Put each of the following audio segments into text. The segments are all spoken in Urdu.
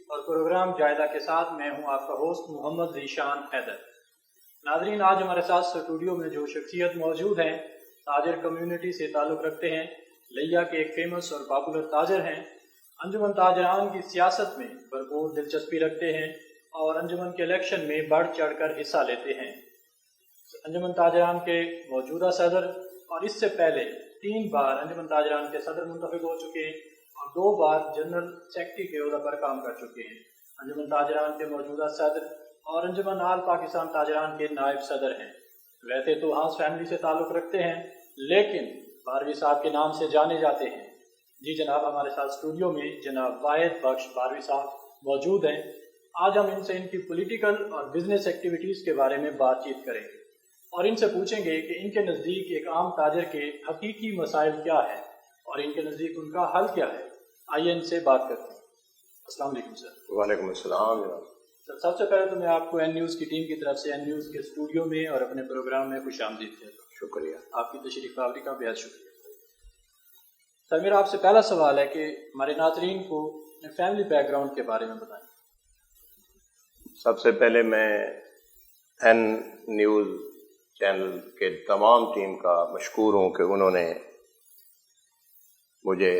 اور پروگرام جائزہ کے ساتھ میں ہوں آپ کا ہوسٹ محمد ذیشان حیدر۔ ناظرین، آج ہمارے ساتھ اسٹوڈیو میں جو شخصیت موجود ہیں تاجر کمیونٹی سے تعلق رکھتے ہیں، لیا کے ایک فیمس اور پاپولر تاجر ہیں، انجمن تاجران کی سیاست میں بھرپور دلچسپی رکھتے ہیں اور انجمن کے الیکشن میں بڑھ چڑھ کر حصہ لیتے ہیں۔ انجمن تاجران کے موجودہ صدر اور اس سے پہلے 3 بار انجمن تاجران کے صدر منتخب ہو چکے ہیں اور 2 بار جنرل سیکرٹری کے عہدہ پر کام کر چکے ہیں۔ انجمن تاجران کے موجودہ صدر اور انجمن آل پاکستان تاجران کے نائب صدر ہیں۔ ویسے تو ہانس فیملی سے تعلق رکھتے ہیں، لیکن باروی صاحب کے نام سے جانے جاتے ہیں۔ جی جناب، ہمارے ساتھ اسٹوڈیو میں جناب واحد بخش باروی صاحب موجود ہیں۔ آج ہم ان سے ان کی پولیٹیکل اور بزنس ایکٹیویٹیز کے بارے میں بات چیت کریں گے اور ان سے پوچھیں گے کہ ان کے نزدیک ایک عام تاجر کے حقیقی مسائل کیا ہے اور ان کے نزدیک ان کا حل کیا ہے۔ آئیے ان سے بات کرتے ہیں۔ السلام علیکم سر۔ وعلیکم السلام۔ سر، سب سے پہلے تو میں آپ کو این نیوز کی ٹیم کی طرف سے این نیوز کے اسٹوڈیو میں اور اپنے پروگرام میں خوش آمدید کہتا ہوں۔ شکریہ، آپ کی تشریف آوری کا بہت شکریہ۔ سر، میرا آپ سے پہلا سوال ہے کہ ہمارے ناظرین کو فیملی بیک گراؤنڈ کے بارے میں بتائیں۔ سب سے پہلے میں این نیوز چینل کے تمام ٹیم کا مشکور ہوں کہ انہوں نے مجھے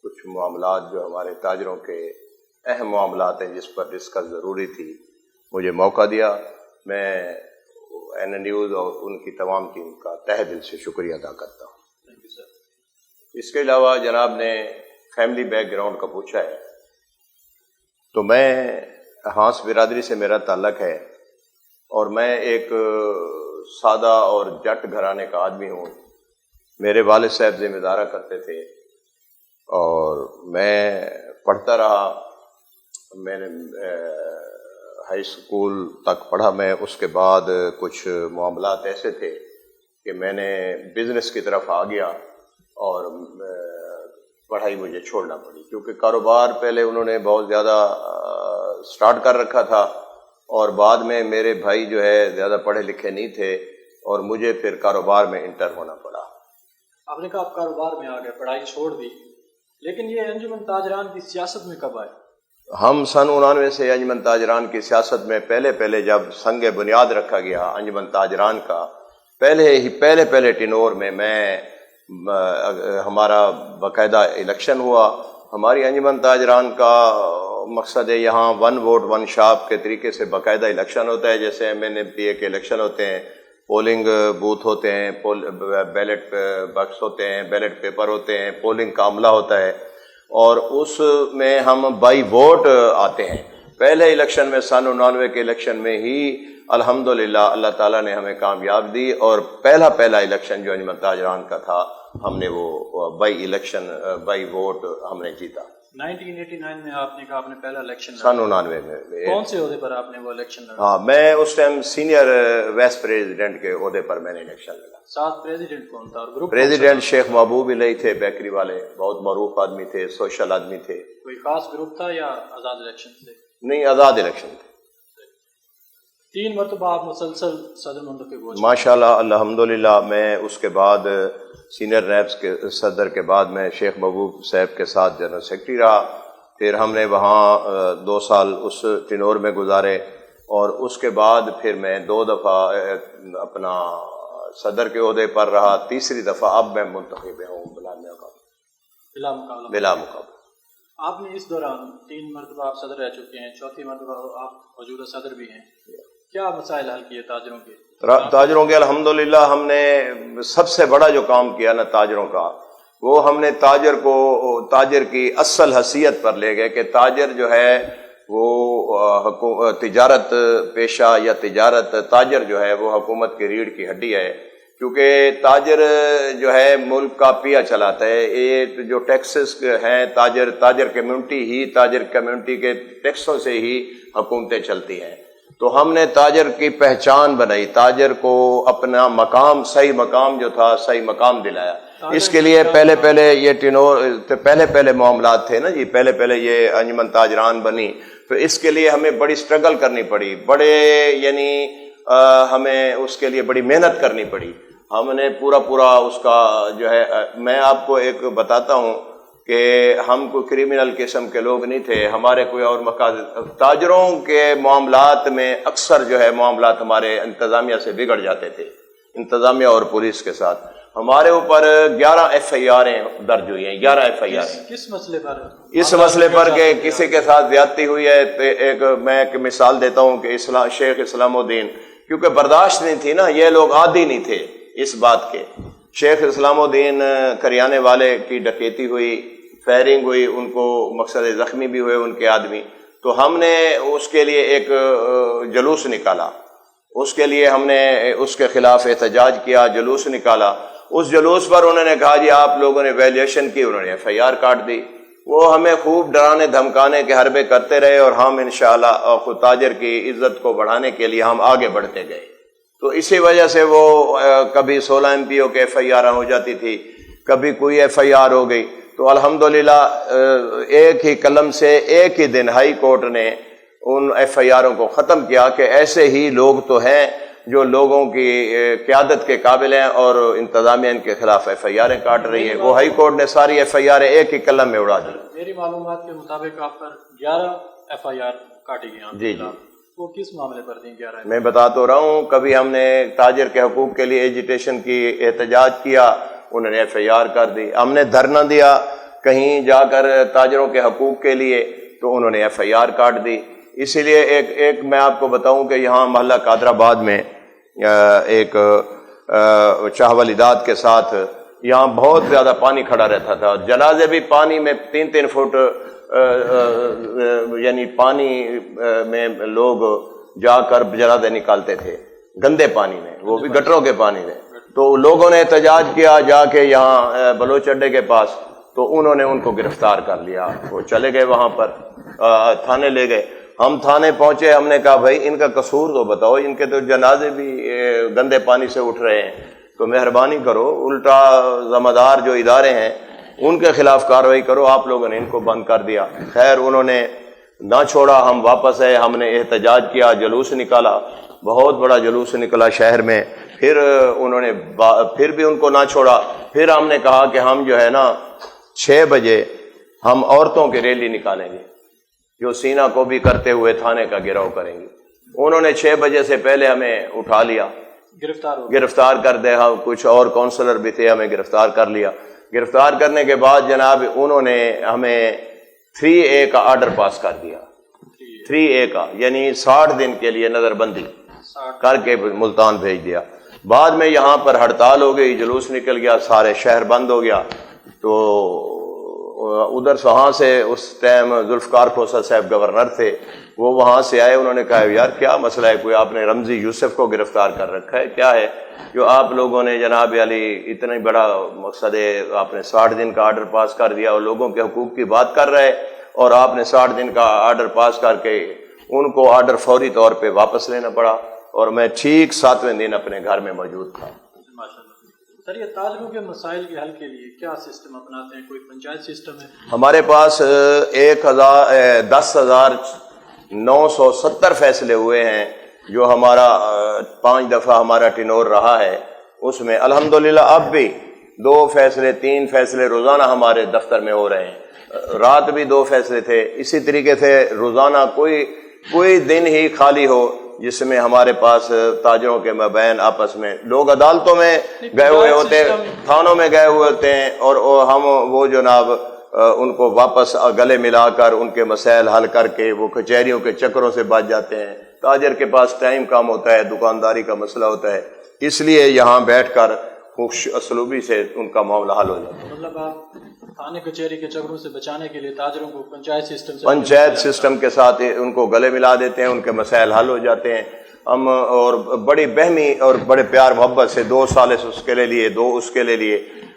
کچھ معاملات جو ہمارے تاجروں کے اہم معاملات ہیں جس پر ڈسکس ضروری تھی، مجھے موقع دیا۔ میں این نیوز اور ان کی تمام ٹیم کا تہہ دل سے شکریہ ادا کرتا ہوں۔ Thank you sir. اس کے علاوہ جناب نے فیملی بیک گراؤنڈ کا پوچھا ہے، تو میں ہانس برادری سے میرا تعلق ہے اور میں ایک سادہ اور جٹ گھرانے کا آدمی ہوں۔ میرے والد صاحب ذمہ دارہ کرتے تھے اور میں پڑھتا رہا۔ میں نے ہائی اسکول تک پڑھا میں، اس کے بعد کچھ معاملات ایسے تھے کہ میں نے بزنس کی طرف آ گیا اور پڑھائی مجھے چھوڑنا پڑی، کیونکہ کاروبار پہلے انہوں نے بہت زیادہ سٹارٹ کر رکھا تھا اور بعد میں میرے بھائی جو ہے زیادہ پڑھے لکھے نہیں تھے اور مجھے پھر کاروبار میں انٹر ہونا پڑا۔ آپ نے کہا آپ کاروبار میں آ گئے، پڑھائی چھوڑ دی، لیکن یہ انجمن تاجران کی سیاست میں کب آئے؟ ہم سن 99 سے انجمن تاجران کی سیاست میں پہلے جب سنگ بنیاد رکھا گیا انجمن تاجران کا، پہلے ٹینور میں ہمارا باقاعدہ الیکشن ہوا۔ ہماری انجمن تاجران کا مقصد ہے یہاں 1 ووٹ 1 شاپ کے طریقے سے باقاعدہ الیکشن ہوتا ہے، جیسے MNPA کے الیکشن ہوتے ہیں، پولنگ بوتھ ہوتے ہیں، بیلٹ باکس ہوتے ہیں، بیلٹ پیپر ہوتے ہیں، پولنگ کا عملہ ہوتا ہے اور اس میں ہم بائی ووٹ آتے ہیں۔ پہلے الیکشن میں سن 99 کے الیکشن میں ہی الحمدللہ اللہ تعالیٰ نے ہمیں کامیاب دی اور پہلا الیکشن جو انجمن تاجران کا تھا ہم نے وہ بائی ووٹ ہم نے جیتا۔ 1989 میں آپ نے کہا آپ نے پہلا الیکشن لڑا۔ سن 99 میں کون سے عہدے پر آپ نے وہ الیکشن لڑا؟ ہاں، میں اس ٹائم سینئر وائس پریزیڈنٹ کے عہدے پر میں نے الیکشن لڑا۔ ساتھ پریزیڈنٹ کون تھا اور گروپ؟ پریزیڈنٹ شیخ محبوب علیہ تھے، بیکری والے، بہت معروف آدمی تھے، سوشل آدمی تھے۔ کوئی خاص گروپ تھا یا آزاد الیکشن تھے؟ نہیں، آزاد الیکشن تھے۔ 3 مرتبہ آپ مسلسل صدر منتخب ہوئے۔ ماشاءاللہ، الحمدللہ۔ میں اس کے بعد سینئر نیبس کے صدر کے بعد میں شیخ محبوب صاحب کے ساتھ جنرل سیکرٹری رہا۔ پھر ہم نے وہاں 2 سال اس ٹینور میں گزارے اور اس کے بعد پھر میں 2 دفعہ اپنا صدر کے عہدے پر رہا۔ تیسری دفعہ اب میں منتخب ہوں بلا مقابلہ۔ آپ نے اس دوران 3 مرتبہ آپ صدر رہ چکے ہیں، 4تھی مرتبہ آپ موجودہ صدر بھی ہیں۔ کیا مسائل حل کیے تاجروں کے؟ تاجروں کے الحمدللہ ہم نے سب سے بڑا جو کام کیا نا تاجروں کا، وہ ہم نے تاجر کی اصل حیثیت پر لے گئے کہ تاجر جو ہے وہ تجارت پیشہ یا تاجر جو ہے وہ حکومت کی ریڑھ کی ہڈی ہے، کیونکہ تاجر جو ہے ملک کا پیا چلاتا ہے۔ یہ جو ٹیکسز ہیں تاجر کمیونٹی کے ٹیکسوں سے ہی حکومتیں چلتی ہیں۔ تو ہم نے تاجر کی پہچان بنائی، تاجر کو اپنا مقام، صحیح مقام جو تھا صحیح مقام دلایا۔ اس کے لیے پہلے یہ پہلے معاملات تھے نا جی، پہلے یہ انجمن تاجران بنی، تو اس کے لیے ہمیں بڑی سٹرگل کرنی پڑی، ہمیں اس کے لیے بڑی محنت کرنی پڑی۔ ہم نے پورا اس کا جو ہے، میں آپ کو ایک بتاتا ہوں کہ ہم کوئی کرمنل قسم کے لوگ نہیں تھے، ہمارے کوئی اور مقاصد۔ تاجروں کے معاملات میں اکثر جو ہے معاملات ہمارے انتظامیہ سے بگڑ جاتے تھے، انتظامیہ اور پولیس کے ساتھ۔ ہمارے اوپر 11 FIR درج ہوئی ہیں، 11 FIR۔ کس مسئلے پر؟ اس مسئلے پر کہ کسی کے ساتھ زیادتی ہوئی ہے۔ میں ایک مثال دیتا ہوں کہ شیخ اسلام الدین، کیونکہ برداشت نہیں تھی نا، یہ لوگ عادی نہیں تھے اس بات کے۔ شیخ اسلام الدین کریانے والے کی ڈکیتی ہوئی، فائرنگ ہوئی، ان کو مقصد زخمی بھی ہوئے ان کے آدمی، تو ہم نے اس کے لیے ایک جلوس نکالا، اس کے لیے ہم نے اس کے خلاف احتجاج کیا، جلوس نکالا۔ اس جلوس پر انہوں نے کہا جی آپ لوگوں نے ویلیشن کی، انہوں نے FIR کاٹ دی۔ وہ ہمیں خوب ڈرانے دھمکانے کے حربے کرتے رہے، اور ہم انشاءاللہ خود تاجر کی عزت کو بڑھانے کے لیے ہم آگے بڑھتے گئے۔ تو اسی وجہ سے وہ کبھی 16 MPO کے FIR ہو جاتی تھی، کبھی کوئی FIR ہو گئی۔ تو الحمدللہ ایک ہی قلم سے ایک ہی دن ہائی کورٹ نے ان FIRوں کو ختم کیا کہ ایسے ہی لوگ تو ہیں جو لوگوں کی قیادت کے قابل ہیں، اور انتظامیہ ان کے خلاف FIR کاٹ رہی ہے۔ وہ ہائی کورٹ نے ساری FIR ایک ہی قلم میں اڑا دی۔ میری معلومات کے مطابق آپ پر 11 FIR کاٹی گئی۔ جی جی، وہ کس معاملے پر دیں 11؟ میں بتا تو رہا ہوں، کبھی ہم نے تاجر کے حقوق کے لیے ایجیٹیشن کی، احتجاج کیا، انہوں نے FIR کر دی۔ ہم نے دھرنا دیا کہیں جا کر تاجروں کے حقوق کے لیے، تو انہوں نے FIR کاٹ دی۔ اسی لیے ایک میں آپ کو بتاؤں کہ یہاں محلہ قادر آباد میں ایک شاہ ولیداد کے ساتھ یہاں بہت زیادہ پانی کھڑا رہتا تھا، جنازے بھی پانی میں 3-3 فٹ یعنی پانی میں لوگ جا کر جنازے نکالتے تھے، گندے پانی میں، وہ بھی گٹروں کے پانی میں۔ تو لوگوں نے احتجاج کیا جا کے یہاں بلوچ اڈے کے پاس، تو انہوں نے ان کو گرفتار کر لیا، وہ چلے گئے وہاں پر، تھانے لے گئے۔ ہم تھانے پہنچے، ہم نے کہا بھائی ان کا قصور تو بتاؤ، ان کے تو جنازے بھی گندے پانی سے اٹھ رہے ہیں، تو مہربانی کرو، الٹا ذمہ دار جو ادارے ہیں ان کے خلاف کارروائی کرو۔ آپ لوگوں نے ان کو بند کر دیا۔ خیر انہوں نے نہ چھوڑا، ہم واپس آئے، ہم نے احتجاج کیا، جلوس نکالا، بہت بڑا جلوس نکلا شہر میں۔ پھر انہوں نے پھر بھی ان کو نہ چھوڑا۔ پھر ہم نے کہا کہ ہم جو ہے نا 6 بجے ہم عورتوں کی ریلی نکالیں گے، جو سینہ کو بھی کرتے ہوئے تھانے کا گھیراؤ کریں گے۔ انہوں نے 6 بجے سے پہلے ہمیں اٹھا لیا، گرفتار کر دے۔ ہم کچھ اور کونسلر بھی تھے، ہمیں گرفتار کر لیا۔ گرفتار کرنے کے بعد جناب انہوں نے ہمیں 3A کا آرڈر پاس کر دیا، 3A کا، یعنی 60 دن کے لیے نظر بندی کر کے ملتان بھیج دیا۔ بعد میں یہاں پر ہڑتال ہو گئی، جلوس نکل گیا، سارے شہر بند ہو گیا۔ تو ادھر سے وہاں سے اس ٹائم ذوالفقار کھوسہ صاحب گورنر تھے، وہ وہاں سے آئے، انہوں نے کہا یار کیا مسئلہ ہے، کوئی آپ نے رمزی یوسف کو گرفتار کر رکھا ہے، کیا ہے جو آپ لوگوں نے جناب علی اتنا بڑا مقصد ہے، آپ نے 60 دن کا آرڈر پاس کر دیا اور لوگوں کے حقوق کی بات کر رہے، اور آپ نے 60 دن کا آرڈر پاس کر کے ان کو آرڈر فوری طور پہ واپس لینا پڑا، اور میں ٹھیک 7ویں دن اپنے گھر میں موجود تھا۔ سر یہ تاجروں کے مسائل کے حل کے لیے کیا سسٹم اپناتے ہیں؟ کوئی پنچایت سسٹم ہے؟ ہمارے پاس 10,970 فیصلے ہوئے ہیں، جو ہمارا 5 دفعہ ہمارا ٹینور رہا ہے، اس میں الحمدللہ اب بھی 2 فیصلے 3 فیصلے روزانہ ہمارے دفتر میں ہو رہے ہیں۔ رات بھی 2 فیصلے تھے۔ اسی طریقے سے روزانہ کوئی دن ہی خالی ہو جس میں ہمارے پاس تاجروں کے مابین آپس میں لوگ عدالتوں میں گئے ہوئے ہوتے ہیں، تھانوں میں گئے ہوئے ہوتے ہیں، اور ہم وہ جناب ان کو واپس گلے ملا کر ان کے مسائل حل کر کے وہ کچہریوں کے چکروں سے بچ جاتے ہیں۔ تاجر کے پاس ٹائم کم ہوتا ہے، دکانداری کا مسئلہ ہوتا ہے، اس لیے یہاں بیٹھ کر خوش اسلوبی سے ان کا معاملہ حل ہو جاتا ہے۔ مطلب آپ تھانے کچہری کے چکروں سے بچانے کے لیے تاجروں کو پنچایت سسٹم کے ساتھ ان کو گلے ملا دیتے ہیں، ان کے مسائل حل ہو جاتے ہیں۔ ہم اور بڑی بہمی اور بڑے پیار محبت سے 2 سال اس کے لے لیے، 2 اس کے لے لیے،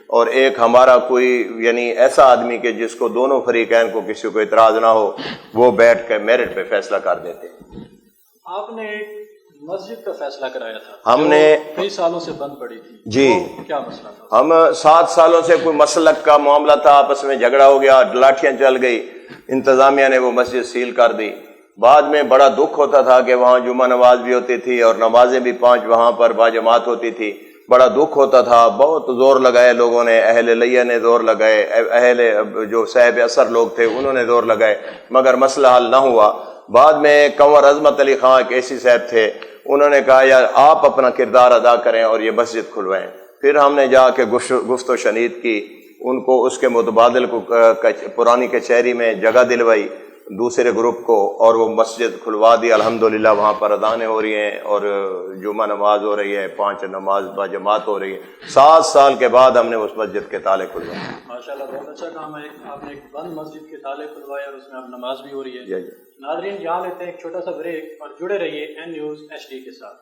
اور ایک ہمارا کوئی یعنی ایسا آدمی کہ جس کو دونوں فریقین کو کسی کو اعتراض نہ ہو، وہ بیٹھ کے میرٹ پہ فیصلہ کر دیتے ہیں۔ آپ نے ایک مسجد کا فیصلہ کرایا تھا، ہم نے کئی سالوں سے بند پڑی تھی، جی کیا مسئلہ تھا؟ ہم 7 سالوں سے کوئی مسلک کا معاملہ تھا، آپس میں جھگڑا ہو گیا، لاٹھیاں چل گئی، انتظامیہ نے وہ مسجد سیل کر دی۔ بعد میں بڑا دکھ ہوتا تھا کہ وہاں جمعہ نماز بھی ہوتی تھی اور نمازیں بھی 5 وہاں پر باجماعت ہوتی تھی۔ بڑا دکھ ہوتا تھا، بہت زور لگائے لوگوں نے، اہل لیہ نے زور لگائے، اہل جو صاحب اثر لوگ تھے انہوں نے زور لگائے، مگر مسئلہ حل نہ ہوا۔ بعد میں کنور عظمت علی خان کیسی صاحب تھے، انہوں نے کہا یار آپ اپنا کردار ادا کریں اور یہ مسجد کھلوائیں۔ پھر ہم نے جا کے گفت و شنید کی، ان کو اس کے متبادل کو پرانی کچہری میں جگہ دلوائی دوسرے گروپ کو، اور وہ مسجد کھلوا دی۔ الحمدللہ وہاں پر اذانیں ہو رہی ہیں اور جمعہ نماز ہو رہی ہے، 5 نماز باجماعت ہو رہی ہے۔ 7 سال کے بعد ہم نے اس مسجد کے تالے کھلوائے۔ ماشاءاللہ بہت اچھا کام ہے، آپ نے ایک بند مسجد کے تالے کھلوائے اور اس میں اب نماز بھی ہو رہی ہے۔ جی جی۔ ناظرین یہاں لیتے ہیں ایک چھوٹا سا بریک اور جڑے رہیے این نیوز HD کے ساتھ۔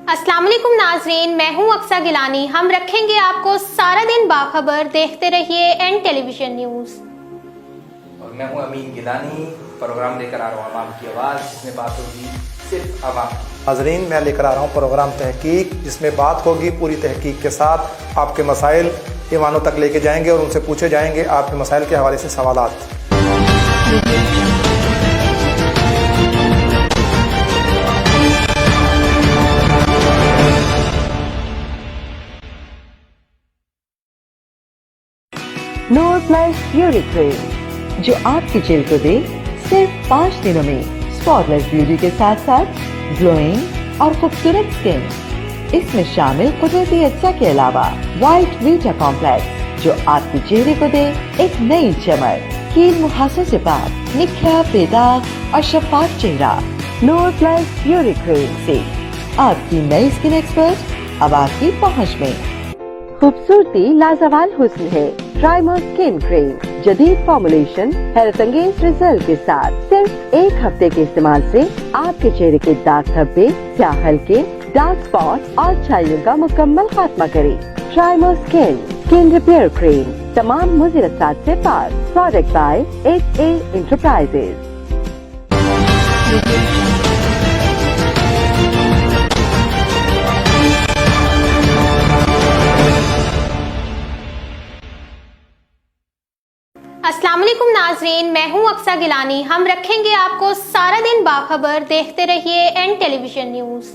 السلام علیکم ناظرین، میں ہوں اقصیٰ گیلانی۔ ہم رکھیں گے آپ کو سارا دن باخبر، دیکھتے رہیے این ٹیلی ویژن نیوز۔ اور میں ہوں امین گیلانی، پروگرام لے کر آ رہا ہوں عوام کی آواز، جس میں بات ہوگی صرف عوام۔ ناظرین میں لے کر آ رہا ہوں پروگرام تحقیق، جس میں بات ہوگی پوری تحقیق کے ساتھ آپ کے مسائل ایوانوں تک لے کے جائیں گے اور ان سے پوچھے جائیں گے آپ کے مسائل کے حوالے سے سوالات۔ نور پلس بیوٹی کریم جو آپ کی جلد کو دے صرف 5 دنوں میں اسپاٹ لیس بیوٹی کے ساتھ ساتھ گلوئنگ اور خوبصورت سکن۔ اس میں شامل قدرتی اجزاء کے علاوہ وائٹ ویٹا کمپلیکس جو آپ کے چہرے کو دے ایک نئی چمک، کیل محاسوں سے پاک، نکھرا، بے داغ اور شفاف چہرہ۔ نور پلس بیوٹی کریم سے آپ کی نئی اسکن ایکسپرٹ اب آپ کی پہنچ میں۔ خوبصورتی لازوال حسن ہے، پرائمر اسکن کریم جدید فارمولیشن حیرت انگیز رزلٹ کے ساتھ صرف 1 ہفتے کے استعمال سے آپ کے چہرے کے داغ دھبے، سیاہ حلقے، ڈارک اسپاٹ اور چھائیوں کا مکمل خاتمہ کرے۔ پرائمر اسکن ریپیئر کریم تمام مضر اثرات سے پاک، پروڈکٹ بائی SA انٹرپرائزز۔ السلام علیکم ناظرین، میں ہوں اقصیٰ گیلانی۔ ہم رکھیں گے آپ کو سارا دن باخبر، دیکھتے رہیے این ٹیلی ویژن نیوز۔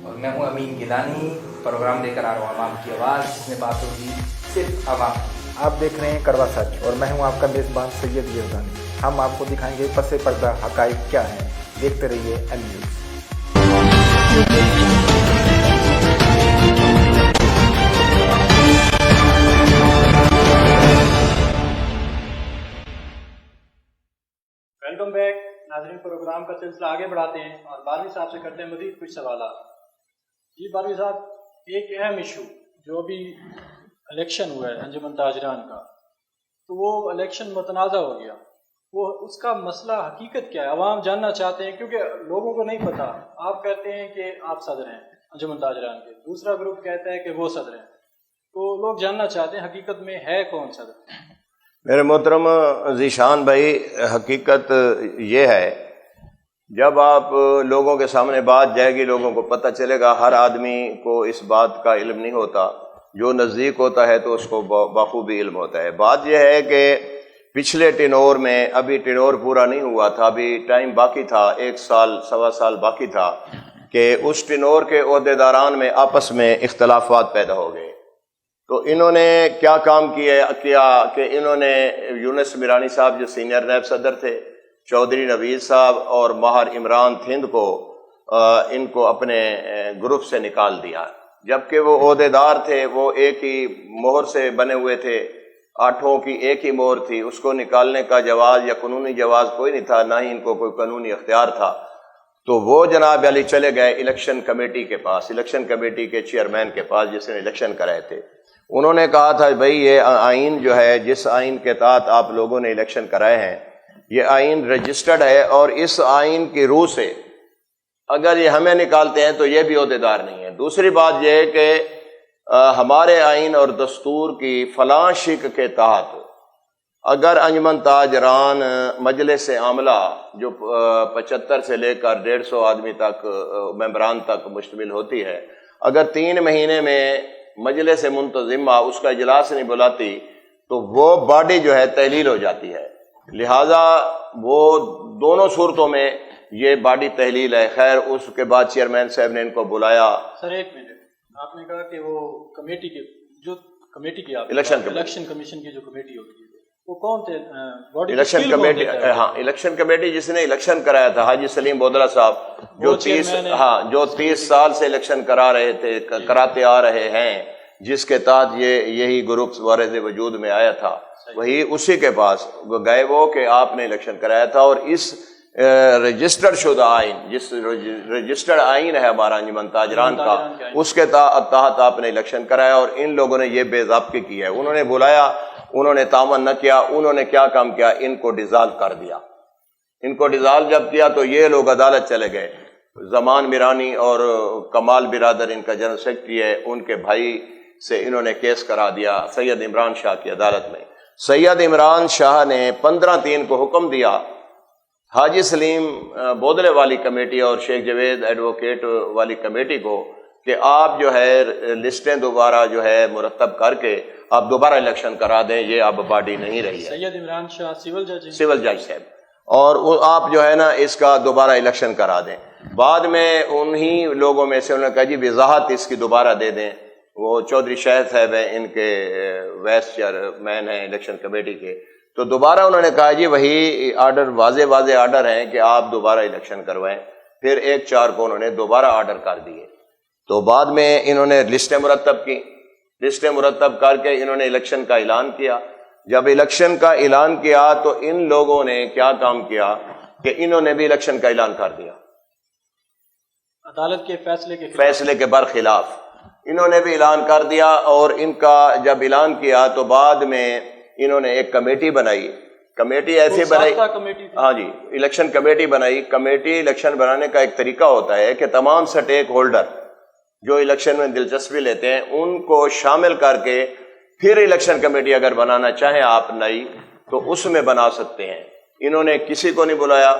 اور میں ہوں امین گیلانی، پروگرام لے کر آ رہا ہوں عوام کی آواز، جس میں بات ہوگی صرف عوام۔ آپ دیکھ رہے ہیں کڑوا سچ اور میں ہوں آپ کا میزبان سید یزدانی۔ ہم آپ کو دکھائیں گے پس پردہ حقائق کیا ہیں، دیکھتے رہیے این نیوز۔ ویلکم بیک ناظرین، پروگرام کا سلسلہ آگے بڑھاتے ہیں اور باروی صاحب سے کرتے ہیں مزید کچھ سوالات۔ جی باروی صاحب، ایک اہم ایشو جو ابھی الیکشن ہوا ہے انجمن تاجران کا، تو وہ الیکشن متنازع ہو گیا، وہ اس کا مسئلہ حقیقت کیا ہے؟ عوام جاننا چاہتے ہیں کیونکہ لوگوں کو نہیں پتا۔ آپ کہتے ہیں کہ آپ صدر ہیں انجمن تاجران کے، دوسرا گروپ کہتا ہے کہ وہ صدر ہیں، تو لوگ جاننا چاہتے ہیں حقیقت میں ہے کون صدر؟ میرے محترم ذیشان بھائی، حقیقت یہ ہے جب آپ لوگوں کے سامنے بات جائے گی لوگوں کو پتہ چلے گا۔ ہر آدمی کو اس بات کا علم نہیں ہوتا، جو نزدیک ہوتا ہے تو اس کو بخوبی علم ہوتا ہے۔ بات یہ ہے کہ پچھلے ٹینور میں، ابھی ٹینور پورا نہیں ہوا تھا، ابھی ٹائم باقی تھا، 1 سال سوا سال باقی تھا کہ اس ٹینور کے عہدیداران میں آپس میں اختلافات پیدا ہو گئے۔ تو انہوں نے کیا کام کیا کہ انہوں نے یونس میرانی صاحب جو سینئر نیب صدر تھے، چودھری نوید صاحب اور ماہر عمران تھند کو ان کو اپنے گروپ سے نکال دیا، جبکہ وہ عہدیدار تھے، وہ ایک ہی مہر سے بنے ہوئے تھے، 8 کی ایک ہی مہر تھی، اس کو نکالنے کا جواز یا قانونی جواز کوئی نہیں تھا، نہ ہی ان کو کوئی قانونی اختیار تھا۔ تو وہ جناب علی چلے گئے الیکشن کمیٹی کے پاس، الیکشن کمیٹی کے چیئرمین کے پاس جس نے الیکشن کرائے تھے۔ انہوں نے کہا تھا بھائی یہ آئین جو ہے، جس آئین کے تحت آپ لوگوں نے الیکشن کرائے ہیں، یہ آئین رجسٹرڈ ہے، اور اس آئین کی روح سے اگر یہ ہمیں نکالتے ہیں تو یہ بھی عہدیدار نہیں ہے۔ دوسری بات یہ ہے کہ ہمارے آئین اور دستور کی فلاں شق کے تحت اگر انجمن تاجران مجلس عاملہ جو 75 سے لے کر 150 آدمی تک ممبران تک مشتمل ہوتی ہے، اگر 3 مہینے میں مجلس منتظمہ اس کا اجلاس نہیں بلاتی تو وہ باڈی جو ہے تحلیل ہو جاتی ہے، لہذا وہ دونوں صورتوں میں یہ باڈی تحلیل ہے۔ خیر اس کے بعد چیئرمین صاحب نے ان کو بلایا۔ سر ایک منٹ، آپ نے کہا کہ وہ کمیٹی کی جو کمیٹی کی الیکشن کمیشن کی جو کمیٹی ہوتی ہے وہ کون تھے؟ باڈی الیکشن کمیٹی، ہاں الیکشن کمیٹی جس نے الیکشن کرایا تھا حاجی سلیم بودلہ صاحب، جو 30 سال سے الیکشن کراتے آ رہے ہیں، جس کے تحت یہی گروپ وارد وجود میں آیا تھا، وہی اسی کے پاس گئے وہ کہ آپ نے الیکشن کرایا تھا، اور اس رجسٹرڈ شدہ آئین، جس رجسٹرڈ آئین ہے ہمارا انجمن تاجران کا، اس کے تحت آپ نے الیکشن کرایا، اور ان لوگوں نے یہ بے ضابطگی کی ہے۔ انہوں نے بلایا، انہوں نے تعاون نہ کیا، انہوں نے کیا کام کیا، ان کو ڈیزالو کر دیا۔ ان کو ڈیزالو جب کیا تو یہ لوگ عدالت چلے گئے۔ زمان میرانی اور کمال برادر ان کا جنرل سیکرٹری ہے، ان کے بھائی سے انہوں نے کیس کرا دیا سید عمران شاہ کی عدالت میں۔ سید عمران شاہ نے 15/3 کو حکم دیا حاجی سلیم بودلے والی کمیٹی اور شیخ جاوید ایڈوکیٹ والی کمیٹی کو کہ آپ جو ہے لسٹیں دوبارہ جو ہے مرتب کر کے آپ دوبارہ الیکشن کرا دیں، یہ اب باڈی نہیں رہی ہے۔ سید عمران شاہ سول جج صاحب، اور آپ جو ہے نا اس کا دوبارہ الیکشن کرا دیں۔ بعد میں انہی لوگوں میں سے انہوں نے کہا جی وضاحت اس کی دوبارہ دے دیں، وہ چودھری شاہد صاحب ہیں، ان کے وائس چیئرمین ہیں الیکشن کمیٹی کے، تو دوبارہ انہوں نے کہا جی وہی آرڈر، واضح آرڈر ہیں کہ آپ دوبارہ الیکشن کروائیں۔ پھر 1/4 کو انہوں نے دوبارہ آرڈر کر دیے، تو بعد میں انہوں نے لسٹیں مرتب کی، لسٹیں مرتب کر کے انہوں نے الیکشن کا اعلان کیا۔ جب الیکشن کا اعلان کیا تو ان لوگوں نے کیا کام کیا کہ انہوں نے بھی الیکشن کا اعلان کر دیا، عدالت کے فیصلے کے برخلاف انہوں نے بھی اعلان کر دیا۔ اور ان کا جب اعلان کیا تو بعد میں انہوں نے ایک کمیٹی بنائی، کمیٹی ایسی بنائی، ہاں جی الیکشن کمیٹی بنائی۔ کمیٹی الیکشن بنانے کا ایک طریقہ ہوتا ہے کہ تمام سٹیک ہولڈر جو الیکشن میں دلچسپی لیتے ہیں ان کو شامل کر کے پھر الیکشن کمیٹی اگر بنانا چاہیں آپ نئی تو اس میں بنا سکتے ہیں۔ انہوں نے کسی کو نہیں بلایا،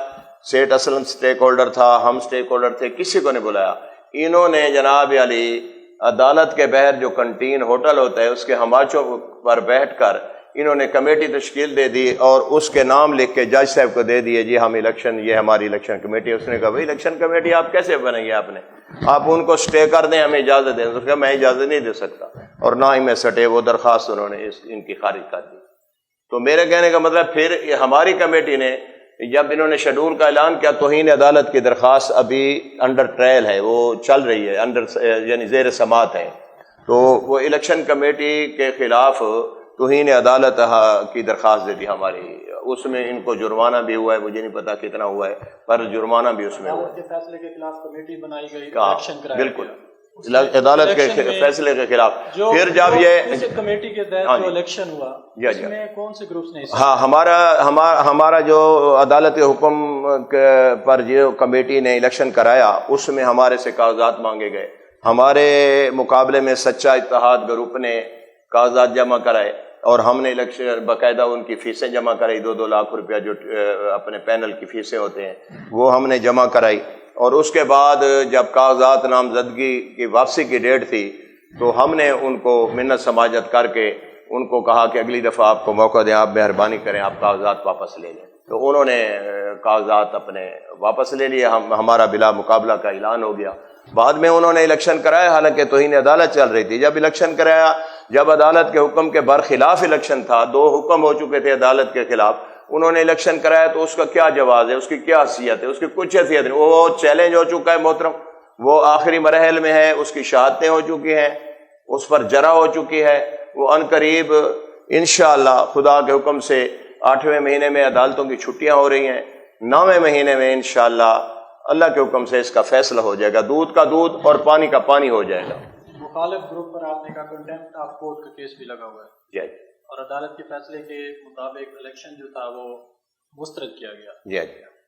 سیٹ اسلم سٹیک ہولڈر تھا، ہم سٹیک ہولڈر تھے، کسی کو نہیں بلایا۔ انہوں نے جناب علی عدالت کے باہر جو کنٹین ہوٹل ہوتا ہے اس کے ہماچوں پر بیٹھ کر انہوں نے کمیٹی تشکیل دے دی اور اس کے نام لکھ کے جج صاحب کو دے دیے، جی ہم الیکشن، یہ ہماری الیکشن کمیٹی۔ اس نے کہا بھائی الیکشن کمیٹی آپ کیسے بنیں گے، آپ نے آپ ان کو سٹے کر دیں، ہمیں اجازت دیں۔ اس نے کہا میں اجازت نہیں دے سکتا، اور نہ ہی میں سٹے، وہ درخواست انہوں نے ان کی خارج کر دی۔ تو میرے کہنے کا مطلب پھر ہماری کمیٹی نے جب انہوں نے شیڈول کا اعلان کیا، توہین عدالت کی درخواست ابھی انڈر ٹرائل ہے، وہ چل رہی ہے، یعنی زیر سماعت ہے، تو وہ الیکشن کمیٹی کے خلاف توہین عدالت کی درخواست دے دی ہماری۔ اس میں ان کو جرمانہ بھی ہوا ہے، مجھے نہیں پتا کتنا ہوا ہے، پر جرمانہ بھی اس میں ہوا ہے۔ فیصلے کے خلاف کمیٹی بنائی گئی، بالکل عدالت کے فیصلے کے خلاف۔ پھر جب یہ کمیٹی کے تحت جو الیکشن ہوا اس میں کون سے گروپس نے؟ ہاں ہمارا جو عدالت کے حکم پر جو کمیٹی نے الیکشن کرایا اس میں ہمارے سے کاغذات مانگے گئے۔ ہمارے مقابلے میں سچا اتحاد گروپ نے کاغذات جمع کرائے اور ہم نے الیکشن باقاعدہ ان کی فیسیں جمع کرائی، 2-2 لاکھ روپیہ جو اپنے پینل کی فیسیں ہوتے ہیں وہ ہم نے جمع کرائی۔ اور اس کے بعد جب کاغذات نامزدگی کی واپسی کی ڈیٹ تھی تو ہم نے ان کو منت سماجت کر کے ان کو کہا کہ اگلی دفعہ آپ کو موقع دیں، آپ مہربانی کریں، آپ کاغذات واپس لے لیں۔ تو انہوں نے کاغذات اپنے واپس لے لیے، ہمارا بلا مقابلہ کا اعلان ہو گیا۔ بعد میں انہوں نے الیکشن کرایا، حالانکہ توہین عدالت چل رہی تھی۔ جب الیکشن کرایا، جب عدالت کے حکم کے برخلاف الیکشن تھا، 2 حکم ہو چکے تھے عدالت کے خلاف، انہوں نے الیکشن کرایا، تو اس کا کیا جواز ہے، اس کی کیا حیثیت ہے؟ اس کی کچھ حیثیت نہیں، وہ چیلنج ہو چکا ہے محترم، وہ آخری مراحل میں ہے، اس کی شہادتیں ہو چکی ہیں، اس پر جرح ہو چکی ہے، وہ عنقریب انشاءاللہ خدا کے حکم سے 8ویں مہینے میں عدالتوں کی چھٹیاں ہو رہی ہیں، 9ویں مہینے میں انشاءاللہ اللہ کے حکم سے اس کا فیصلہ ہو جائے گا، دودھ کا دودھ اور پانی کا پانی ہو جائے گا۔ مخالف گروپ پر آپ نے کہا کنٹیمپٹ آف کورٹ کا کیس بھی لگا ہوا ہے، جی، اور عدالت کے فیصلے کے مطابق الیکشن جو تھا وہ مسترد کیا گیا۔ جی،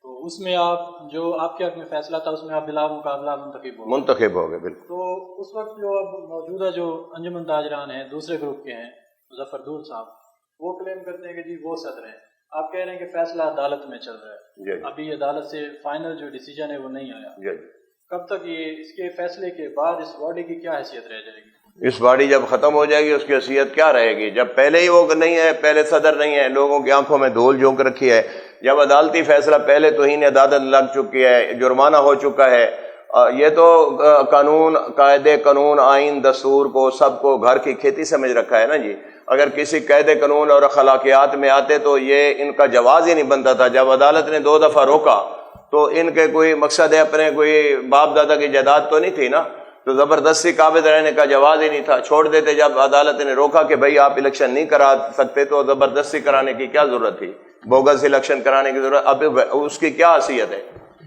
تو اس میں آپ کے حق میں فیصلہ تھا، اس میں آپ بلا مقابلہ منتخب ہو گئے۔ بالکل۔ تو اس وقت جو اب موجودہ جو انجمن تاجران ہیں دوسرے گروپ کے ہیں، مظفر دول صاحب، وہ کلیم کرتے ہیں کہ جی وہ صدر ہیں، آپ کہہ رہے ہیں کہ فیصلہ عدالت میں چل رہا ہے، ابھی عدالت سے فائنل جو ڈیسیجن ہے وہ نہیں آیا، کب تک یہ اس کے فیصلے کے بعد اس باڈی کی کیا حیثیت رہ جائے گی؟ اس باڈی جب ختم ہو جائے گی اس کی حیثیت کیا رہے گی؟ جب پہلے ہی وہ نہیں ہے، پہلے صدر نہیں ہے، لوگوں کی آنکھوں میں دھول جھونک رکھی ہے، جب عدالتی فیصلہ پہلے توہین عدالت لگ چکی ہے، جرمانہ ہو چکا ہے، یہ تو قانون، قاعدے قانون، آئین، دستور کو سب کو گھر کی کھیتی سمجھ رکھا ہے نا جی۔ اگر کسی قاعدے قانون اور اخلاقیات میں آتے تو یہ ان کا جواز ہی نہیں بنتا تھا۔ جب عدالت نے 2 دفعہ روکا تو ان کے کوئی مقصد ہے، اپنے کوئی باپ دادا کی جائیداد تو نہیں تھی نا، تو زبردستی قابض رہنے کا جواز ہی نہیں تھا، چھوڑ دیتے۔ جب عدالت نے روکا کہ بھائی آپ الیکشن نہیں کرا سکتے تو زبردستی کرانے کی کیا ضرورت تھی، بوگس الیکشن کرانے کی ضرورت، اب اس کی کیا حیثیت ہے؟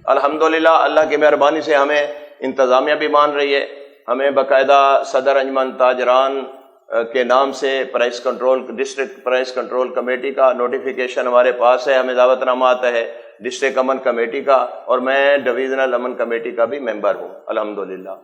الحمدللہ اللہ کی مہربانی سے ہمیں انتظامیہ بھی مان رہی ہے، ہمیں باقاعدہ صدر انجمن تاجران کے نام سے price control, district price control committee کا نوٹیفیکیشن ہمارے پاس ہے، ہمیں دعوت نامہ آتا ہے ڈسٹرکٹ امن کمیٹی کا، اور میں ڈویژنل امن کمیٹی کا بھی ممبر ہوں الحمدللہ۔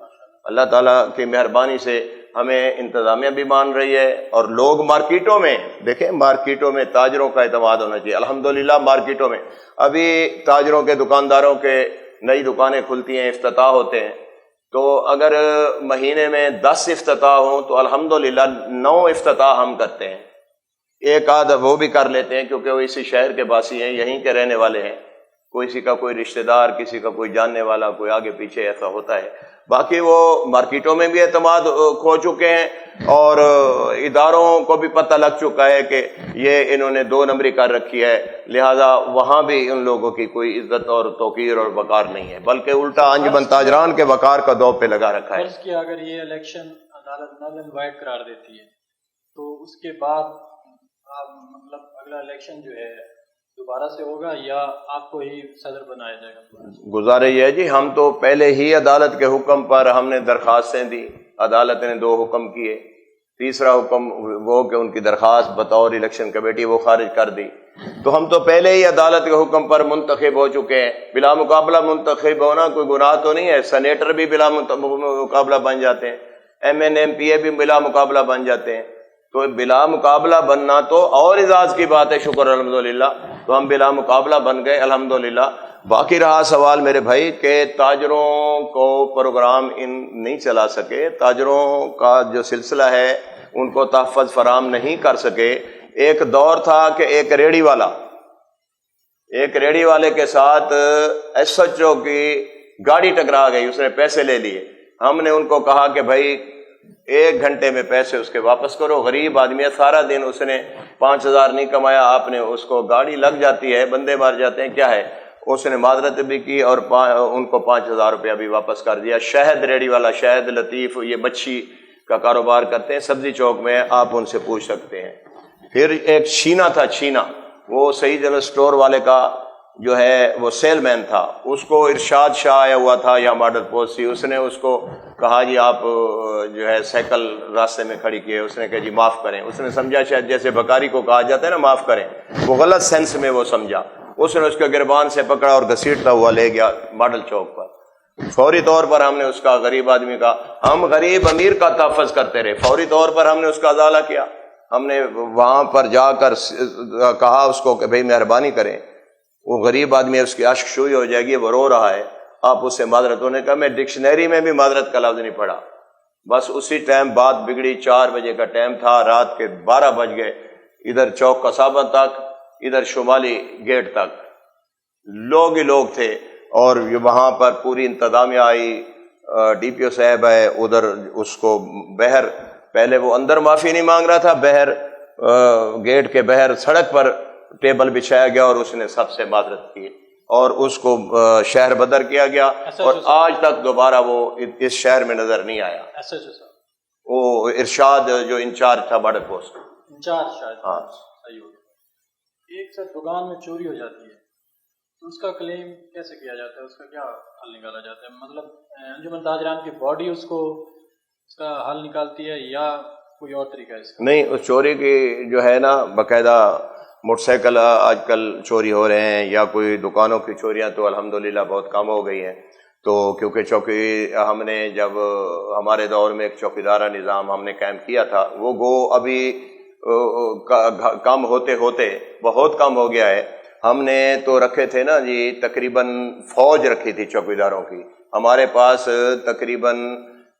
اللہ تعالیٰ کی مہربانی سے ہمیں انتظامیہ بھی مان رہی ہے، اور لوگ مارکیٹوں میں دیکھیں، مارکیٹوں میں تاجروں کا اعتماد ہونا چاہیے الحمدللہ۔ مارکیٹوں میں ابھی تاجروں کے، دکانداروں کے نئی دکانیں کھلتی ہیں، افتتاح ہوتے ہیں، تو اگر مہینے میں 10 افتتاح ہوں تو الحمدللہ 9 افتتاح ہم کرتے ہیں، ایک آدھ وہ بھی کر لیتے ہیں کیونکہ وہ اسی شہر کے باسی ہیں، یہیں کے رہنے والے ہیں، کسی کا کوئی رشتہ دار، کسی کا کوئی جاننے والا، کوئی آگے پیچھے ایسا ہوتا ہے۔ باقی وہ مارکیٹوں میں بھی اعتماد کھو چکے ہیں، اور اداروں کو بھی پتہ لگ چکا ہے کہ یہ انہوں نے 2 نمبری کر رکھی ہے، لہذا وہاں بھی ان لوگوں کی کوئی عزت اور توقیر اور وقار نہیں ہے، بلکہ الٹا انجمن تاجران کے وقار کا دو پہ لگا رکھا ہے۔ فرض کیا اگر یہ الیکشن عدالت نل اینڈ وائڈ قرار دیتی ہے تو اس کے بعد مطلب اگلا الیکشن جو ہے دوبارہ سے ہوگا یا آپ کو ہی صدر بنایا جائے گا؟ گزارش یہ ہے جی، ہم تو پہلے ہی عدالت کے حکم پر ہم نے درخواستیں دی، عدالت نے 2 حکم کیے، تیسرا حکم وہ کہ ان کی درخواست بطور الیکشن کمیٹی وہ خارج کر دی، تو ہم تو پہلے ہی عدالت کے حکم پر منتخب ہو چکے ہیں۔ بلا مقابلہ منتخب ہونا کوئی گناہ تو نہیں ہے، سینیٹر بھی بلا مقابلہ بن جاتے ہیں، ایم این ایم پی اے بھی بلا مقابلہ بن جاتے ہیں، تو بلا مقابلہ بننا تو اور اعزاز کی بات ہے، شکر الحمدللہ، تو ہم بلا مقابلہ بن گئے الحمدللہ۔ باقی رہا سوال میرے بھائی کہ تاجروں کو پروگرام نہیں چلا سکے، تاجروں کا جو سلسلہ ہے ان کو تحفظ فراہم نہیں کر سکے۔ ایک دور تھا کہ ایک ریڑھی والے کے ساتھ ایس ایچ او کی گاڑی ٹکرا گئی، اس نے پیسے لے لیے، ہم نے ان کو کہا کہ بھائی 1 گھنٹے میں پیسے اس کے واپس کرو، غریب آدمی ہے، سارا دن اس نے 5000 نہیں کمایا، آپ نے اس کو گاڑی لگ جاتی ہے، بندے مار جاتے ہیں، کیا ہے، اس نے معذرت بھی کی اور ان کو 5000 روپیہ بھی واپس کر دیا۔ شہد ریڑھی والا، شہد لطیف، یہ مچھی کا کاروبار کرتے ہیں سبزی چوک میں، آپ ان سے پوچھ سکتے ہیں۔ پھر ایک چھینا تھا، چھینا، وہ صحیح جنرل اسٹور والے کا جو ہے وہ سیل مین تھا، اس کو ارشاد شاہ آیا ہوا تھا یا ماڈل پوسٹ تھی، اس نے اس کو کہا جی آپ جو ہے سائیکل راستے میں کھڑی کیے، اس نے کہا جی معاف کریں، اس نے سمجھا شاید جیسے بکاری کو کہا جاتا ہے نا معاف کریں، وہ غلط سینس میں وہ سمجھا، اس نے اس کے گربان سے پکڑا اور گھسیٹتا ہوا لے گیا ماڈل چوک پر۔ فوری طور پر ہم نے اس کا، غریب آدمی کا، ہم غریب امیر کا تحفظ کرتے رہے، فوری طور پر ہم نے اس کا ازالہ کیا، ہم نے وہاں پر جا کر کہا اس کو کہ بھئی مہربانی کریں، وہ غریب آدمی ہے، اس کی اشک شوئی ہو جائے گی، وہ رو رہا ہے، آپ اس سے معذرت ہونے کا، میں ڈکشنری میں بھی معذرت کا لفظ نہیں پڑھا، بس اسی ٹائم بات بگڑی، 4 بجے کا ٹائم تھا، رات کے 12 بج گئے، ادھر چوک قصابہ تک، ادھر شمالی گیٹ تک لوگ ہی لوگ تھے، اور وہاں پر پوری انتظامیہ آئی، ڈی پی او صاحب ہے، ادھر اس کو بہر، پہلے وہ اندر معافی نہیں مانگ رہا تھا، بہر گیٹ کے بہر سڑک پر ٹیبل بچھایا گیا اور اس نے سب سے معذرت کی اور اس کو شہر بدر کیا گیا، اور آج تک دوبارہ وہ اس شہر میں نظر نہیں آیا۔ وہ ارشاد جو انچارج تھا بارڈر پوسٹ انچارج، شاید ہاں صحیح ہوگا۔ ایک ساتھ دکان میں چوری ہو جاتی ہے تو اس کا کلیم کیسے کیا جاتا ہے، اس کا کیا حل نکالا جاتا ہے؟ مطلب انجمن تاجران کی باڈی اس کا حل نکالتی ہے یا کوئی اور طریقہ ہے اس کا؟ نہیں، اس چوری کی جو ہے نا باقاعدہ موٹر سائیکل آج کل چوری ہو رہے ہیں، یا کوئی دکانوں کی چوریاں تو الحمدللہ بہت کم ہو گئی ہیں، تو کیونکہ چوکی ہم نے جب ہمارے دور میں ایک چوکیدارہ نظام ہم نے قائم کیا تھا، وہ گو ابھی کم ہوتے ہوتے بہت کم ہو گیا ہے۔ ہم نے تو رکھے تھے نا جی، تقریباً فوج رکھی تھی چوکیداروں کی، ہمارے پاس تقریباً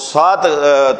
7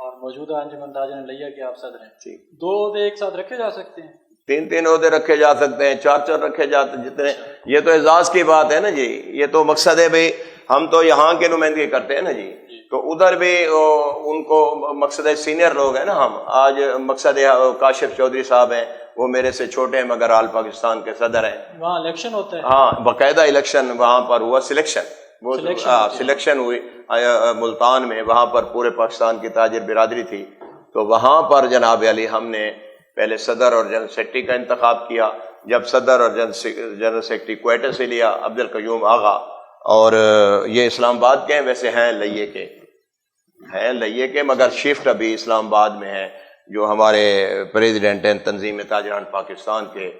اور موجودہ انجمن تاجران لیا کے آپ صدر ہیں، جی 2 عہدے ایک ساتھ رکھے جا سکتے ہیں؟ 3 عہدے رکھے جا سکتے ہیں، 4 رکھے جاتے جتنے. یہ تو اعزاز کی بات ہے نا جی. یہ تو مقصد ہے بھائی ہم تو یہاں کے نمائندگی کرتے ہیں نا جی، تو ادھر بھی ان کو مقصد ہے سینئر لوگ ہیں نا ہم. آج مقصد ہے کاشف چودھری صاحب ہیں، وہ میرے سے چھوٹے ہیں مگر آل پاکستان کے صدر ہیں. وہاں الیکشن ہوتا ہے؟ ہاں باقاعدہ الیکشن وہاں پر ہوا، سلیکشن ہوئی ملتان میں. وہاں پر پورے پاکستان کی تاجر برادری تھی، تو وہاں پر جناب علی ہم نے پہلے صدر اور جنرل سیکرٹری کا انتخاب کیا. جب صدر اور جنرل سیکرٹری کوئٹہ سے لیا عبد القیوم آغا، اور یہ اسلام آباد کے ہیں، ویسے ہیں لئیے کے مگر شفٹ ابھی اسلام آباد میں ہے، جو ہمارے پریزیڈنٹ ہیں تنظیم تاجران پاکستان کے.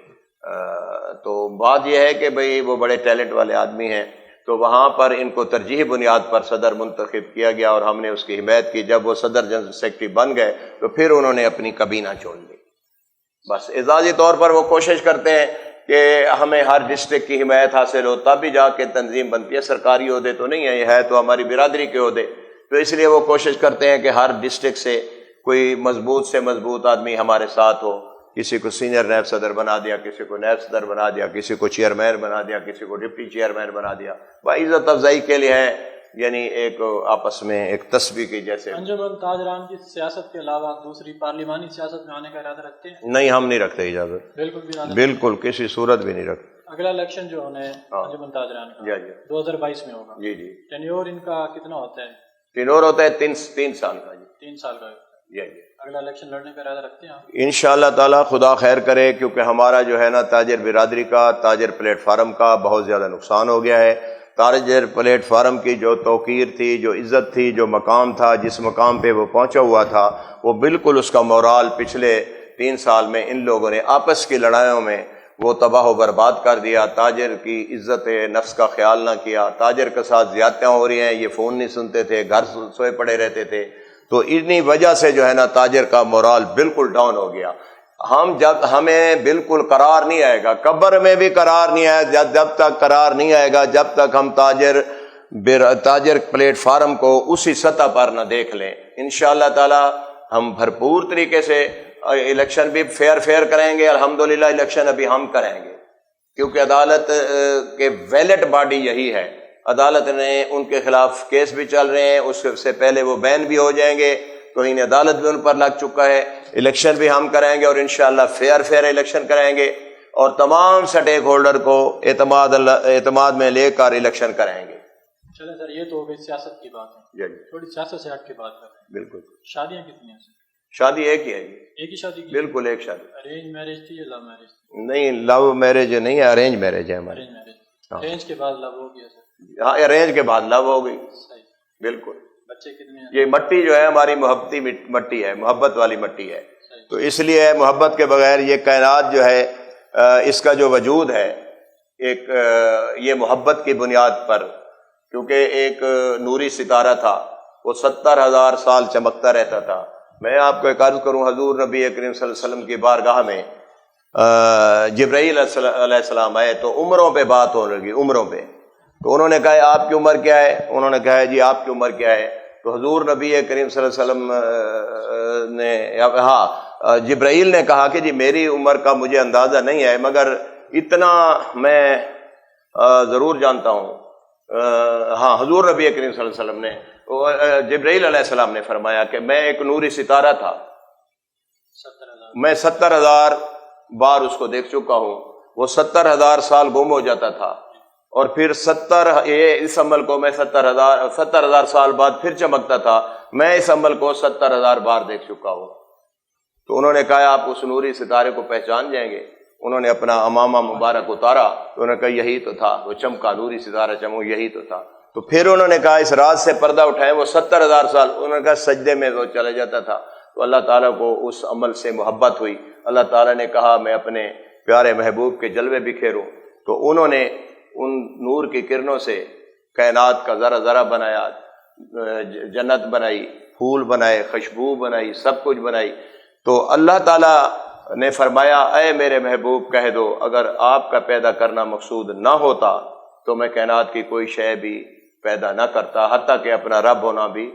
تو بات یہ ہے کہ بھئی وہ بڑے ٹیلنٹ والے آدمی ہیں، تو وہاں پر ان کو ترجیحی بنیاد پر صدر منتخب کیا گیا اور ہم نے اس کی حمایت کی. جب وہ صدر جنرل سیکرٹری بن گئے تو پھر انہوں نے اپنی کابینہ چھوڑ لی. بس اعزازی طور پر وہ کوشش کرتے ہیں کہ ہمیں ہر ڈسٹرکٹ کی حمایت حاصل ہو، تب بھی جا کے تنظیم بنتی ہے. سرکاری عہدے تو نہیں ہے، یہ ہے تو ہماری برادری کے عہدے، تو اس لیے وہ کوشش کرتے ہیں کہ ہر ڈسٹرکٹ سے کوئی مضبوط سے مضبوط آدمی ہمارے ساتھ ہو. کسی کو سینئر نیب صدر بنا دیا، کسی کو نیب صدر بنا دیا، کسی کو چیئرمین بنا دیا، کسی کو ڈپٹی چیئرمین بنا دیا. عزت افزائی کے لیے ہے، یعنی ایک آپس میں ایک تسبیح کی جیسے. انجمن تاجران کی سیاست کے علاوہ دوسری پارلیمانی سیاست میں آنے کا ارادہ رکھتے ہیں؟ نہیں، ہم نہیں رکھتے اجازت، بالکل بھی نہ، بالکل کسی صورت بھی نہیں رکھتے. اگلا الیکشن جو ہونا ہے انجمن تاجران کا جی 2022 میں ہوگا. جی ٹینیور ان کا کتنا ہوتا ہے؟ ٹینور ہوتا ہے 3 سال کا. 3 سال کا. جی اگلا الیکشن لڑنے کا ارادہ رکھتے ہیں آپ؟ انشاءاللہ تعالی خدا خیر کرے، کیونکہ ہمارا جو ہے نا تاجر برادری کا، تاجر پلیٹ فارم کا بہت زیادہ نقصان ہو گیا ہے. تاجر پلیٹ فارم کی جو توقیر تھی، جو عزت تھی، جو مقام تھا، جس مقام پہ وہ پہنچا ہوا تھا، وہ بالکل اس کا مورال پچھلے 3 سال میں ان لوگوں نے آپس کی لڑائیوں میں وہ تباہ و برباد کر دیا. تاجر کی عزت نفس کا خیال نہ کیا، تاجر کے ساتھ زیادتیاں ہو رہی ہیں، یہ فون نہیں سنتے تھے، گھر سوئے پڑے رہتے تھے. تو انہی وجہ سے جو ہے نا تاجر کا مورال بالکل ڈاؤن ہو گیا. ہمیں بالکل قرار نہیں آئے گا، قبر میں بھی قرار نہیں آئے گا جب تک قرار نہیں آئے گا، جب تک ہم تاجر پلیٹ فارم کو اسی سطح پر نہ دیکھ لیں. انشاءاللہ تعالی ہم بھرپور طریقے سے الیکشن بھی فیئر کریں گے. الحمدللہ الیکشن ابھی ہم کریں گے، کیونکہ عدالت کے ویلٹ باڈی یہی ہے. عدالت نے ان کے خلاف کیس بھی چل رہے ہیں، اس سے پہلے وہ بین بھی ہو جائیں گے، تو انہیں عدالت بھی ان پر لگ چکا ہے. الیکشن بھی ہم کریں گے اور انشاءاللہ فیئر الیکشن کریں گے، اور تمام سٹیک ہولڈر کو اعتماد میں لے کر الیکشن کریں گے. چلیں سر، یہ تو ہو گئی سیاست کی بات ہے. تھوڑی سیاست سے ہٹ کے بات کریں. بالکل. شادیاں کتنی ہیں سر؟ شادی ایک ہی ہے جی. ایک ہی شادی کی؟ بالکل ایک شادی. ارینج میرج تھی یا لو میرج تھی؟ نہیں، لو میرج نہیں ہے، ارینج میرج ہے ہماری. ارینج کے بعد لو ہو گیا سر؟ ہاں، ارینج کے بعد لو ہو گئی. صحیح. بالکل. بچے کتنے ہیں؟ یہ مٹی جو ہے ہماری محبتی مٹی ہے، محبت والی مٹی ہے. تو اس لیے محبت کے بغیر یہ کائنات جو ہے، اس کا جو وجود ہے ایک یہ محبت کی بنیاد پر، کیونکہ ایک نوری ستارہ تھا، وہ 70,000 سال چمکتا رہتا تھا. میں آپ کو ایک عرض کروں، حضور نبی کریم صلی اللہ علیہ وسلم کی بارگاہ میں جبرائیل علیہ السلام آئے تو عمروں پہ بات ہونے لگی، عمروں پہ. تو انہوں نے کہا آپ کی عمر کیا ہے؟ انہوں نے کہا جی آپ کی عمر کیا ہے؟ تو حضور نبی کریم صلی اللہ علیہ وسلم نے جبرائیل نے کہا کہ جی میری عمر کا مجھے اندازہ نہیں ہے، مگر اتنا میں ضرور جانتا ہوں. ہاں، حضور نبی کریم صلی اللہ علیہ وسلم نے، جبرائیل علیہ السلام نے فرمایا کہ میں ایک نوری ستارہ تھا، میں 70,000 بار اس کو دیکھ چکا ہوں. وہ 70,000 سال گم ہو جاتا تھا، اور پھر اس عمل کو میں 70,000 سال بعد پھر چمکتا تھا. میں اس عمل کو 70,000 بار دیکھ چکا ہوں. تو انہوں نے کہا آپ اس نوری ستارے کو پہچان جائیں گے؟ انہوں نے اپنا امامہ مبارک اتارا تو انہوں نے کہا یہی تو تھا، وہ چمکا نوری ستارہ چمک، یہی تو تھا. تو پھر انہوں نے کہا اس راز سے پردہ اٹھائیں. وہ 70,000 سال انہوں نے کہا سجدے میں وہ چلا جاتا تھا. تو اللہ تعالیٰ کو اس عمل سے محبت ہوئی. اللہ تعالیٰ نے کہا میں اپنے پیارے محبوب کے جلوے بکھیروں. تو انہوں نے ان نور کی کرنوں سے کائنات کا ذرہ ذرہ بنایا، جنت بنائی، پھول بنائے، خوشبو بنائی، سب کچھ بنائی. تو اللہ تعالیٰ نے فرمایا اے میرے محبوب کہہ دو اگر آپ کا پیدا کرنا مقصود نہ ہوتا تو میں کائنات کی کوئی شے بھی پیدا نہ کرتا، حتیٰ کہ اپنا رب ہونا بھی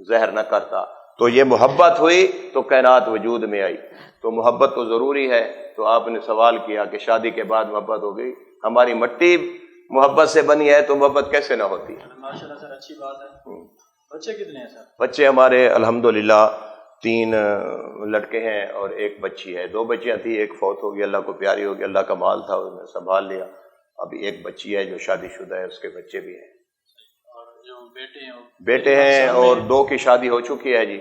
ظاہر نہ کرتا. تو یہ محبت ہوئی تو کائنات وجود میں آئی. تو محبت تو ضروری ہے. تو آپ نے سوال کیا کہ شادی کے بعد محبت ہو گئی. ہماری مٹی محبت سے بنی ہے تو محبت کیسے نہ ہوتی ہے. ماشاءاللہ سر اچھی بات ہے. بچے کتنے ہیں سر؟ بچے ہمارے الحمدللہ 3 لڑکے ہیں اور 1 بچی ہے. 2 بچیاں تھیں، ایک فوت ہو گئی، اللہ کو پیاری ہو گئی، اللہ کا مال تھا انہوں نے سنبھال لیا. ابھی 1 بچی ہے جو شادی شدہ ہے، اس کے بچے بھی ہیں. اور جو بیٹے ہیں بیٹے ہیں اور 2 کی شادی ہو چکی ہے جی.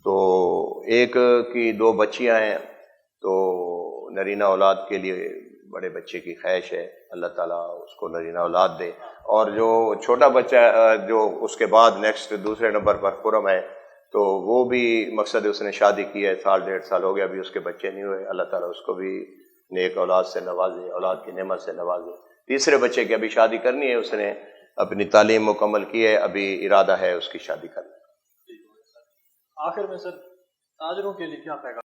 تو 1 کی 2 بچیاں ہیں. تو نرینہ اولاد کے لیے بڑے بچے کی خواہش ہے، اللہ تعالیٰ اس کو نرینہ اولاد دے. اور جو چھوٹا بچہ جو اس کے بعد نیکسٹ دوسرے نمبر پر پرم ہے، تو وہ بھی مقصد اس نے شادی کی ہے، 1.5 سال ہو گیا، ابھی اس کے بچے نہیں ہوئے. اللہ تعالیٰ اس کو بھی نیک اولاد سے نوازے، اولاد کی نعمت سے نوازے. تیسرے بچے کی ابھی شادی کرنی ہے، اس نے اپنی تعلیم مکمل کی ہے، ابھی ارادہ ہے اس کی شادی کرنے. آخر میں سر تاجروں کے لیے کیا پیغام؟